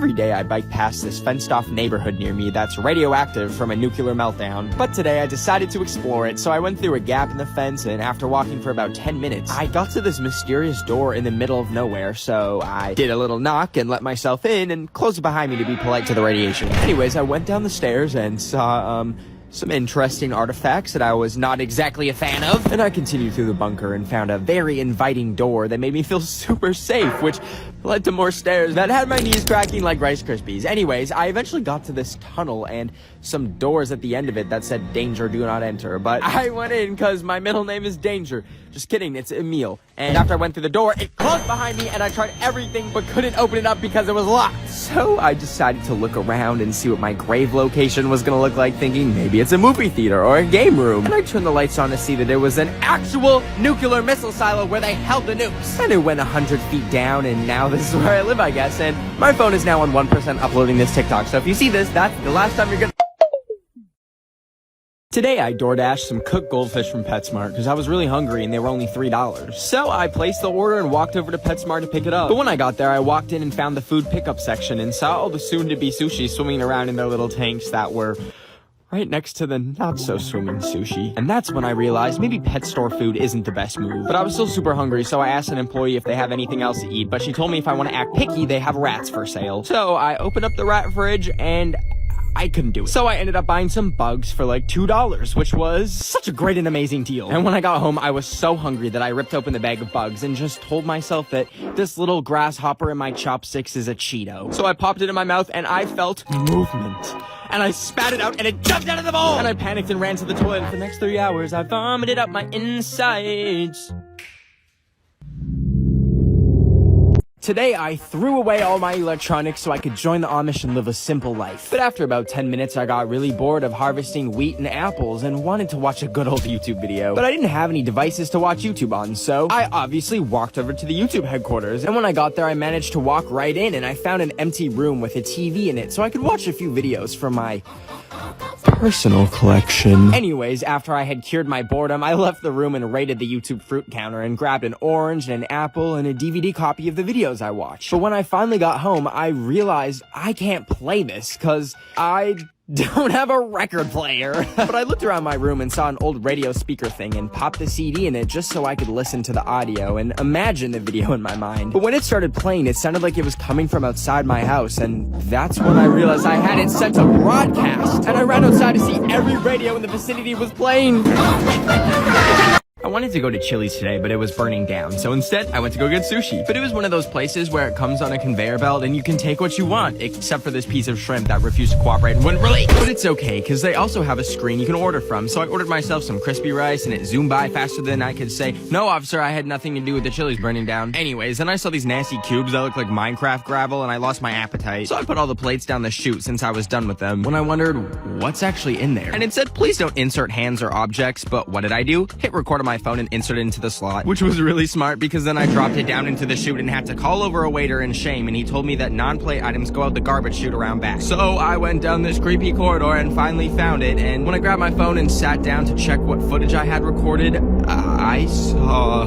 Every day I bike past this fenced-off neighborhood near me that's radioactive from a nuclear meltdown. But today I decided to explore it, so I went through a gap in the fence, and after walking for about 10 minutes, I got to this mysterious door in the middle of nowhere, so I did a little knock and let myself in and closed it behind me to be polite to the radiation. Anyways, I went down the stairs and saw, some interesting artifacts that I was not exactly a fan of. And I continued through the bunker and found a very inviting door that made me feel super safe, which led to more stairs that had my knees cracking like Rice Krispies. Anyways, I eventually got to this tunnel and some doors at the end of it that said danger, do not enter. But I went in because my middle name is Danger. Just kidding, it's Emil. And after I went through the door, it closed behind me and I tried everything but couldn't open it up because it was locked. So I decided to look around and see what my grave location was gonna look like, thinking maybe it's a movie theater or a game room. And I turned the lights on to see that it was an actual nuclear missile silo where they held the nukes. And it went 100 feet down, and now this is where I live, I guess. And my phone is now on 1% uploading this TikTok, so if you see this, that's the last time you're gonna... Today I DoorDashed some cooked goldfish from PetSmart because I was really hungry and they were only $3. So I placed the order and walked over to PetSmart to pick it up. But when I got there, I walked in and found the food pickup section and saw all the soon-to-be sushi swimming around in their little tanks that were right next to the not-so-swimming sushi. And that's when I realized maybe pet store food isn't the best move. But I was still super hungry, so I asked an employee if they have anything else to eat, but she told me if I want to act picky, they have rats for sale. So I opened up the rat fridge and I couldn't do it. So I ended up buying some bugs for like $2, which was such a great and amazing deal. And when I got home, I was so hungry that I ripped open the bag of bugs and just told myself that this little grasshopper in my chopsticks is a Cheeto. So I popped it in my mouth and I felt movement. And I spat it out and it jumped out of the bowl! And I panicked and ran to the toilet. For the next 3 hours, I vomited up my insides. Today, I threw away all my electronics so I could join the Amish and live a simple life. But after about 10 minutes, I got really bored of harvesting wheat and apples and wanted to watch a good old YouTube video. But I didn't have any devices to watch YouTube on, so I obviously walked over to the YouTube headquarters. And when I got there, I managed to walk right in and I found an empty room with a TV in it so I could watch a few videos from my personal collection. Anyways, after I had cured my boredom, I left the room and raided the YouTube fruit counter and grabbed an orange, an apple, and a DVD copy of the videos I watched. But when I finally got home, I realized I can't play this because I don't have a record player. But I looked around my room and saw an old radio speaker thing and popped the CD in it just so I could listen to the audio and imagine the video in my mind. But when it started playing, it sounded like it was coming from outside my house, and that's when I realized I had it set to broadcast. And I ran outside to see every radio in the vicinity was playing. I wanted to go to Chili's today, but it was burning down, so instead, I went to go get sushi. But it was one of those places where it comes on a conveyor belt and you can take what you want, except for this piece of shrimp that refused to cooperate and wouldn't release. But it's okay, because they also have a screen you can order from, so I ordered myself some crispy rice, and it zoomed by faster than I could say, "No, officer, I had nothing to do with the Chili's burning down." Anyways, then I saw these nasty cubes that look like Minecraft gravel, and I lost my appetite. So I put all the plates down the chute since I was done with them, when I wondered, what's actually in there? And it said, please don't insert hands or objects, but what did I do? Hit record on my phone and insert it into the slot, which was really smart because then I dropped it down into the chute and had to call over a waiter in shame, and he told me that non-plate items go out the garbage chute around back. So I went down this creepy corridor and finally found it, and when I grabbed my phone and sat down to check what footage I had recorded, I saw...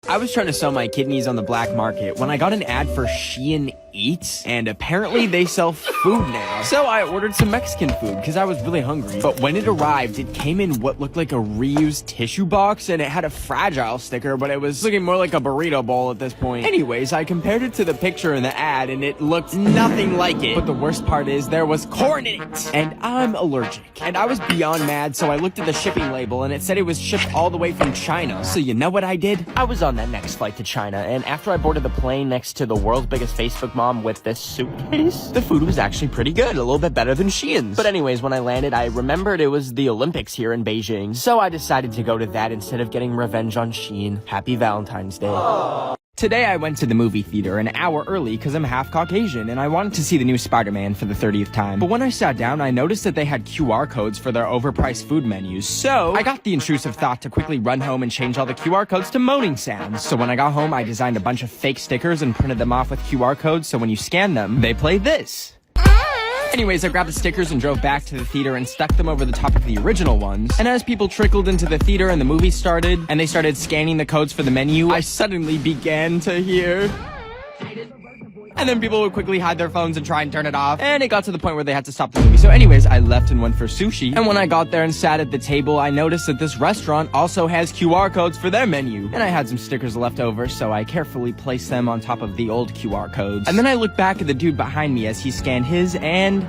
I was trying to sell my kidneys on the black market when I got an ad for Shein Eats, and apparently they sell food now. So I ordered some Mexican food because I was really hungry. But when it arrived, it came in what looked like a reused tissue box, and it had a fragile sticker, but it was looking more like a burrito bowl at this point. Anyways, I compared it to the picture in the ad, and it looked nothing like it. But the worst part is there was corn in it, and I'm allergic. And I was beyond mad, so I looked at the shipping label, and it said it was shipped all the way from China. So you know what I did? I was on that next flight to China, and after I boarded the plane next to the world's biggest Facebook mom with this suitcase, the food was actually pretty good, a little bit better than Shein's. But anyways, when I landed, I remembered it was the Olympics here in Beijing, so I decided to go to that instead of getting revenge on Shein. Happy Valentine's Day. Aww. Today I went to the movie theater an hour early because I'm half Caucasian and I wanted to see the new Spider-Man for the 30th time. But when I sat down, I noticed that they had QR codes for their overpriced food menus. So I got the intrusive thought to quickly run home and change all the QR codes to moaning sounds. So when I got home, I designed a bunch of fake stickers and printed them off with QR codes so when you scan them, they play this. Anyways, I grabbed the stickers and drove back to the theater and stuck them over the top of the original ones. And as people trickled into the theater and the movie started, and they started scanning the codes for the menu, I suddenly began to hear... And then people would quickly hide their phones and try and turn it off. And it got to the point where they had to stop the movie. So anyways, I left and went for sushi. And when I got there and sat at the table, I noticed that this restaurant also has QR codes for their menu. And I had some stickers left over, so I carefully placed them on top of the old QR codes. And then I looked back at the dude behind me as he scanned his, and...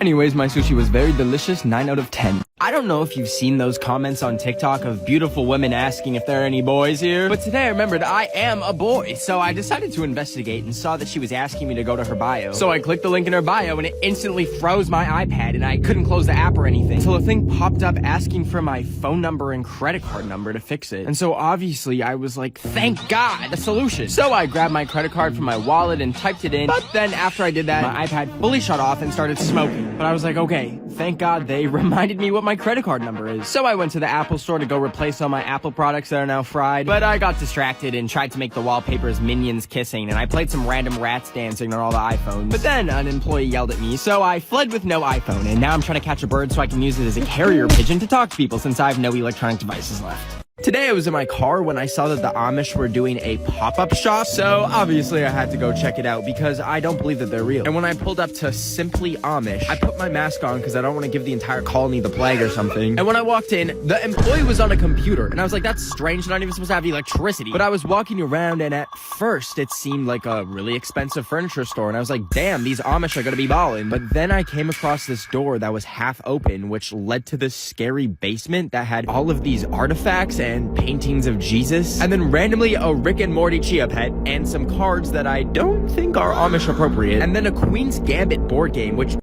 Anyways, my sushi was very delicious, 9 out of 10. I don't know if you've seen those comments on TikTok of beautiful women asking if there are any boys here, but today I remembered I am a boy, so I decided to investigate and saw that she was asking me to go to her bio. So I clicked the link in her bio and it instantly froze my iPad and I couldn't close the app or anything until a thing popped up asking for my phone number and credit card number to fix it. And so obviously I was like, thank God, a solution. So I grabbed my credit card from my wallet and typed it in, but then after I did that, my iPad fully shut off and started smoking. But I was like, okay, thank God they reminded me what my credit card number is. So I went to the Apple store to go replace all my Apple products that are now fried, but I got distracted and tried to make the wallpapers minions kissing, and I played some random rats dancing on all the iPhones. But then an employee yelled at me, so I fled with no iPhone, and now I'm trying to catch a bird so I can use it as a carrier pigeon to talk to people since I have no electronic devices left. Today I was in my car when I saw that the Amish were doing a pop-up shop, so obviously I had to go check it out because I don't believe that they're real. And when I pulled up to Simply Amish, I put my mask on because I don't want to give the entire colony the plague or something. And when I walked in, the employee was on a computer, and I was like, that's strange, they're not even supposed to have electricity. But I was walking around, and at first it seemed like a really expensive furniture store, and I was like, damn, these Amish are gonna be ballin'. But then I came across this door that was half open, which led to this scary basement that had all of these artifacts and paintings of Jesus, and then randomly a Rick and Morty Chia Pet, and some cards that I don't think are Amish appropriate, and then a Queen's Gambit board game, which...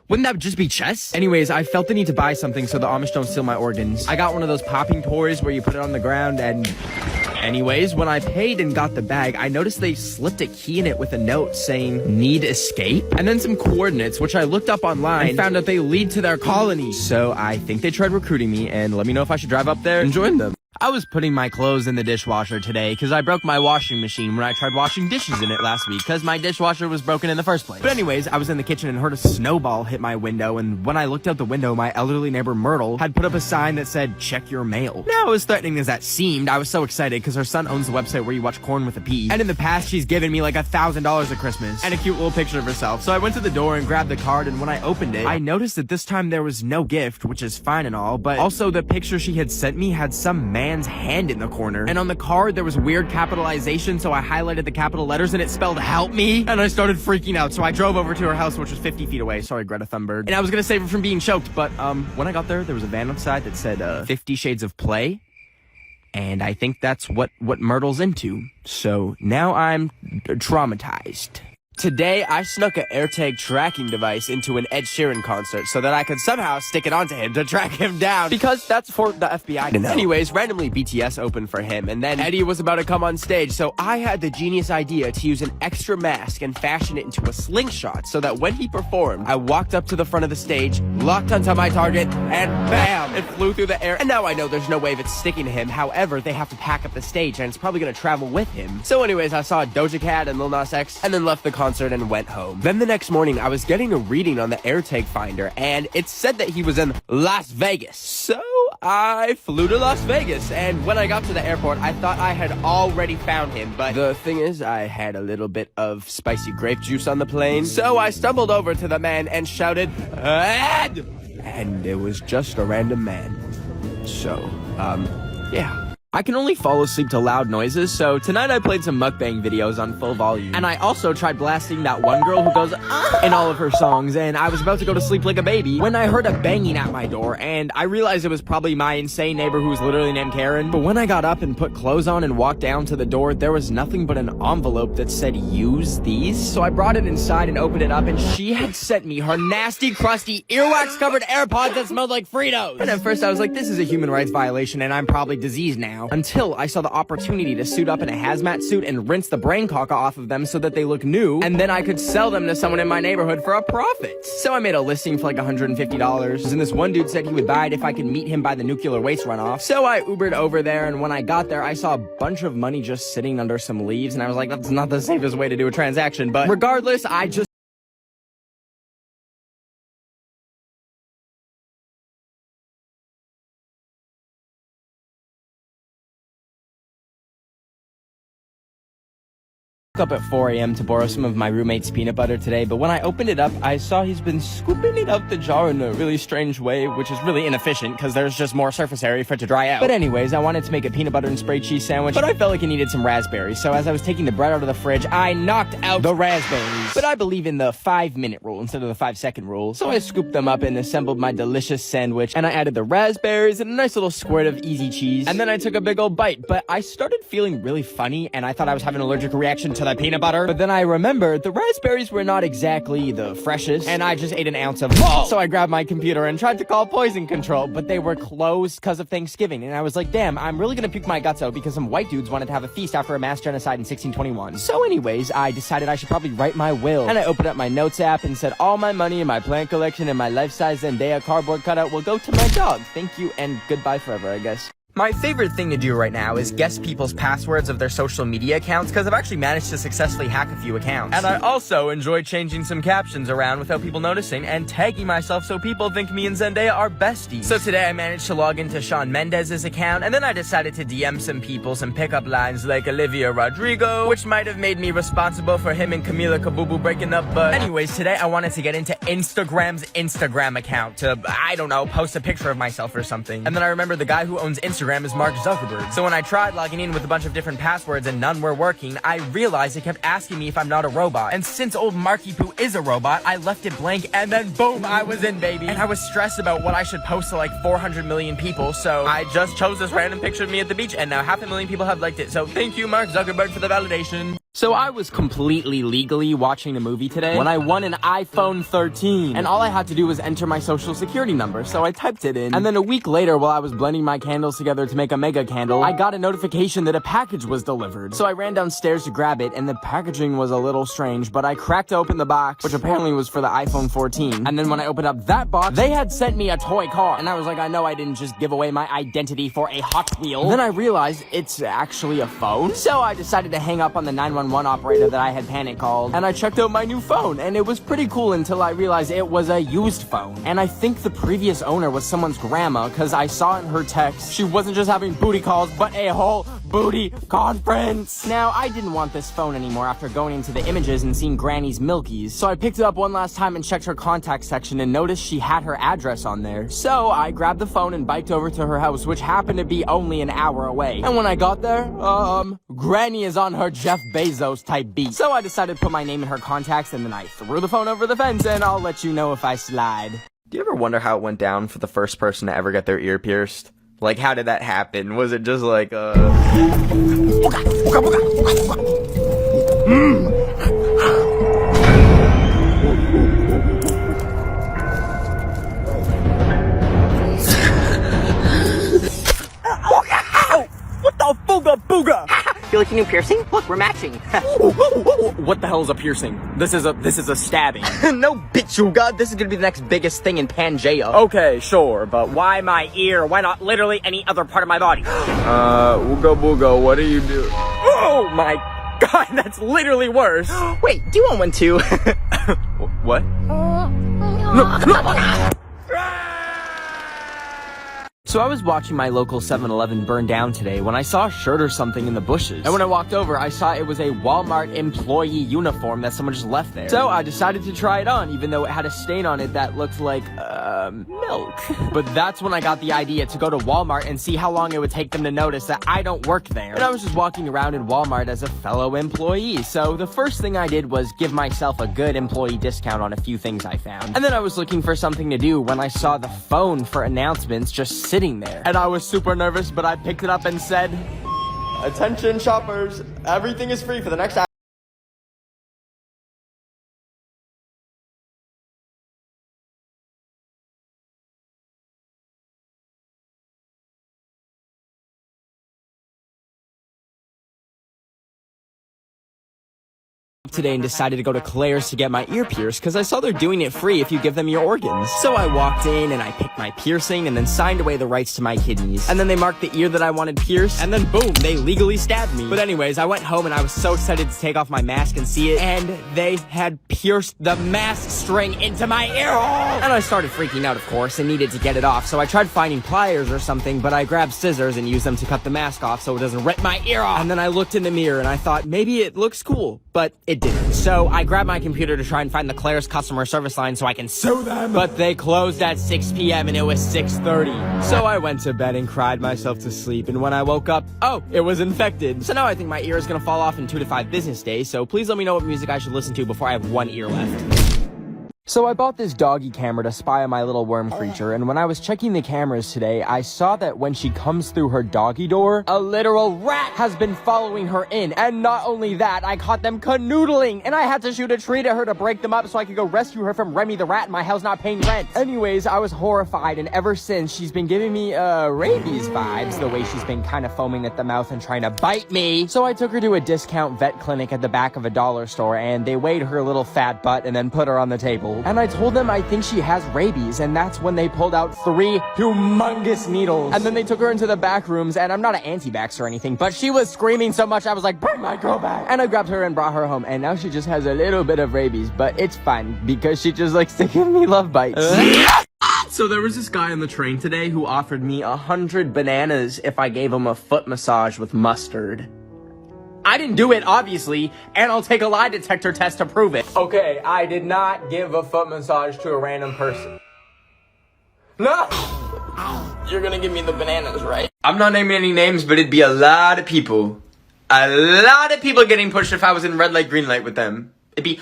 wouldn't that just be chess? Anyways, I felt the need to buy something so the Amish don't steal my organs. I got one of those popping toys where you put it on the ground and... Anyways, when I paid and got the bag, I noticed they slipped a key in it with a note saying, need escape? And then some coordinates, which I looked up online and found out they lead to their colony. So I think they tried recruiting me, and let me know if I should drive up there and join them. I was putting my clothes in the dishwasher today because I broke my washing machine when I tried washing dishes in it last week because my dishwasher was broken in the first place. But anyways, I was in the kitchen and heard a snowball hit my window, and when I looked out the window, my elderly neighbor Myrtle had put up a sign that said, check your mail. Now, as threatening as that seemed, I was so excited because her son owns the website where you watch Corn with a P. And in the past, she's given me like $1,000 at Christmas and a cute little picture of herself. So I went to the door and grabbed the card, and when I opened it, I noticed that this time there was no gift, which is fine and all, but also the picture she had sent me had some man's hand in the corner, and on the card there was weird capitalization, so I highlighted the capital letters and it spelled help me, and I started freaking out. So I drove over to her house, which was 50 feet away. Sorry, Greta Thunberg. And I was gonna save her from being choked, but when I got there was a van outside that said 50 Shades of Play, and I think that's what Myrtle's into. So now I'm traumatized. Today, I snuck an AirTag tracking device into an Ed Sheeran concert so that I could somehow stick it onto him to track him down, because that's for the FBI to know. Anyways, randomly BTS opened for him, and then Eddie was about to come on stage, so I had the genius idea to use an extra mask and fashion it into a slingshot so that when he performed, I walked up to the front of the stage, locked onto my target, and bam! It flew through the air, and now I know there's no way of it sticking to him. However, they have to pack up the stage, and it's probably gonna travel with him. So anyways, I saw Doja Cat and Lil Nas X, and then left the concert and went home. Then the next morning, I was getting a reading on the AirTag finder, and it said that he was in Las Vegas. So I flew to Las Vegas, and when I got to the airport, I thought I had already found him, but the thing is, I had a little bit of spicy grape juice on the plane, so I stumbled over to the man and shouted, "Ed!" And it was just a random man. So, yeah. I can only fall asleep to loud noises, so tonight I played some mukbang videos on full volume. And I also tried blasting that one girl who goes, in all of her songs, and I was about to go to sleep like a baby when I heard a banging at my door, and I realized it was probably my insane neighbor who was literally named Karen. But when I got up and put clothes on and walked down to the door, there was nothing but an envelope that said, use these. So I brought it inside and opened it up, and she had sent me her nasty, crusty, earwax-covered AirPods that smelled like Fritos. And at first I was like, this is a human rights violation, and I'm probably diseased now. now. Until I saw the opportunity to suit up in a hazmat suit and rinse the brain caca off of them so that they look new, and then I could sell them to someone in my neighborhood for a profit. So I made a listing for like $150, and this one dude said he would buy it if I could meet him by the nuclear waste runoff. So I Ubered over there, and when I got there, I saw a bunch of money just sitting under some leaves, and I was like, that's not the safest way to do a transaction, but regardless, I just up at 4 a.m. to borrow some of my roommate's peanut butter today, but when I opened it up, I saw he's been scooping it out the jar in a really strange way, which is really inefficient because there's just more surface area for it to dry out. But anyways, I wanted to make a peanut butter and spray cheese sandwich, but I felt like it needed some raspberries, so as I was taking the bread out of the fridge, I knocked out the raspberries. But I believe in the 5-minute rule instead of the 5-second rule, so I scooped them up and assembled my delicious sandwich, and I added the raspberries and a nice little squirt of easy cheese, and then I took a big old bite, but I started feeling really funny, and I thought I was having an allergic reaction to the peanut butter, but then I remembered the raspberries were not exactly the freshest, and I just ate an ounce of balls. So I grabbed my computer and tried to call poison control, but they were closed because of Thanksgiving, and I was like, damn, I'm really gonna puke my guts out because some white dudes wanted to have a feast after a mass genocide in 1621. So anyways, I decided I should probably write my will, and I opened up my notes app and said all my money in my plant collection and my life-size Zendaya cardboard cutout will go to my dog. Thank you and goodbye forever, I guess. My favorite thing to do right now is guess people's passwords of their social media accounts because I've actually managed to successfully hack a few accounts. And I also enjoy changing some captions around without people noticing and tagging myself so people think me and Zendaya are besties. So today I managed to log into Shawn Mendes's account, and then I decided to DM some people some pickup lines like Olivia Rodrigo, which might have made me responsible for him and Camila Kabubu breaking up, but anyways, today I wanted to get into Instagram's Instagram account to, I don't know, post a picture of myself or something. And then I remember the guy who owns Instagram is Mark Zuckerberg. So when I tried logging in with a bunch of different passwords and none were working, I realized it kept asking me if I'm not a robot. And since old Marky Poo is a robot, I left it blank and then boom, I was in, baby. And I was stressed about what I should post to like 400 million people, so I just chose this random picture of me at the beach, and now 500,000 people have liked it. So thank you, Mark Zuckerberg, for the validation. So I was completely legally watching a movie today when I won an iPhone 13, and all I had to do was enter my social security number, so I typed it in. And then a week later, while I was blending my candles together to make a mega candle, I got a notification that a package was delivered. So I ran downstairs to grab it, and the packaging was a little strange, but I cracked open the box, which apparently was for the iPhone 14. And then when I opened up that box, they had sent me a toy car, and I was like, I know I didn't just give away my identity for a Hot Wheel. And then I realized it's actually a phone, so I decided to hang up on the 911 operator that I had panic called, and I checked out my new phone, and it was pretty cool until I realized it was a used phone. And I think the previous owner was someone's grandma, because I saw in her text she wasn't just having booty calls, but a whole booty conference. Now, I didn't want this phone anymore after going into the images and seeing Granny's Milkies, so I picked it up one last time and checked her contact section and noticed she had her address on there. So I grabbed the phone and biked over to her house, which happened to be only an hour away. And when I got there, Granny is on her Jeff Bezos type beat. So I decided to put my name in her contacts, and then I threw the phone over the fence, and I'll let you know if I slide. Do you ever wonder how it went down for the first person to ever get their ear pierced? Like, how did that happen? Was it just like, What the booga booga? Feel like a new piercing? Look, we're matching. What the hell is a piercing? This is a stabbing. No, bitchuga. This is gonna be the next biggest thing in Pangea. Okay, sure, but why my ear? Why not literally any other part of my body? Ooga booga, what do you do? Oh my god, that's literally worse. Wait, do you want one too? What? No. So I was watching my local 7-Eleven burn down today when I saw a shirt or something in the bushes. And when I walked over, I saw it was a Walmart employee uniform that someone just left there. So I decided to try it on, even though it had a stain on it that looked like, milk. But that's when I got the idea to go to Walmart and see how long it would take them to notice that I don't work there. And I was just walking around in Walmart as a fellow employee. So the first thing I did was give myself a good employee discount on a few things I found. And then I was looking for something to do when I saw the phone for announcements just sitting there. And I was super nervous, but I picked it up and said, "Attention shoppers, everything is free for the next hour." today and decided to go to Claire's to get my ear pierced because I saw they're doing it free if you give them your organs. So I walked in and I picked my piercing and then signed away the rights to my kidneys. And then they marked the ear that I wanted pierced, and then boom, they legally stabbed me. But anyways, I went home and I was so excited to take off my mask and see it, and they had pierced the mask string into my ear hole. And I started freaking out, of course, and needed to get it off. So I tried finding pliers or something, but I grabbed scissors and used them to cut the mask off so it doesn't rip my ear off. And then I looked in the mirror and I thought maybe it looks cool, but it didn't. So I grabbed my computer to try and find the Claire's customer service line so I can sue them. But they closed at 6 p.m. and it was 6:30. So I went to bed and cried myself to sleep. And when I woke up, oh, it was infected. So now I think my ear is gonna fall off in 2 to 5 business days. So please let me know what music I should listen to before I have one ear left. So I bought this doggy camera to spy on my little worm creature, and when I was checking the cameras today, I saw that when she comes through her doggy door, a literal rat has been following her in. And not only that, I caught them canoodling, and I had to shoot a tree at her to break them up so I could go rescue her from Remy the rat in my house not paying rent. Anyways, I was horrified, and ever since, she's been giving me, rabies vibes, the way she's been kind of foaming at the mouth and trying to bite me. So I took her to a discount vet clinic at the back of a dollar store, and they weighed her little fat butt and then put her on the table. And I told them I think she has rabies, and that's when they pulled out 3 humongous needles. And then they took her into the back rooms, and I'm not an anti-vax or anything, but she was screaming so much I was like, bring my girl back. And I grabbed her and brought her home, and now she just has a little bit of rabies, but it's fine because she just likes to give me love bites. So there was this guy on the train today who offered me 100 bananas if I gave him a foot massage with mustard. I didn't do it, obviously, and I'll take a lie detector test to prove it. Okay, I did not give a foot massage to a random person. No! You're gonna give me the bananas, right? I'm not naming any names, but it'd be a lot of people. A lot of people getting pushed if I was in red light, green light with them. It'd be...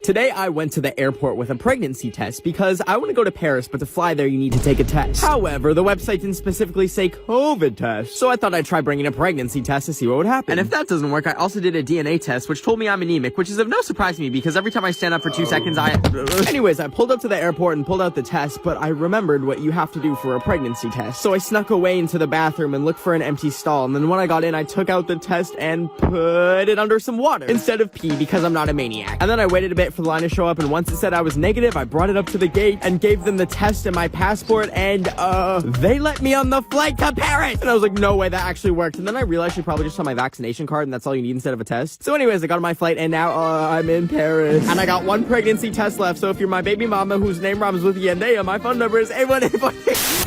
Today, I went to the airport with a pregnancy test because I want to go to Paris, but to fly there, you need to take a test. However, the website didn't specifically say COVID test, so I thought I'd try bringing a pregnancy test to see what would happen. And if that doesn't work, I also did a DNA test, which told me I'm anemic, which is of no surprise to me because every time I stand up for 2 seconds, Anyways, I pulled up to the airport and pulled out the test, but I remembered what you have to do for a pregnancy test. So I snuck away into the bathroom and looked for an empty stall, and then when I got in, I took out the test and put it under some water instead of pee because I'm not a maniac. And then I waited a bit for the line to show up, and once it said I was negative, I brought it up to the gate and gave them the test and my passport, and they let me on the flight to Paris. And I was like, no way, that actually worked. And then I realized she probably just saw my vaccination card and that's all you need instead of a test. So anyways, I got on my flight and now I'm in Paris. And I got 1 pregnancy test left, so if you're my baby mama whose name rhymes with Yandea, my phone number is 818.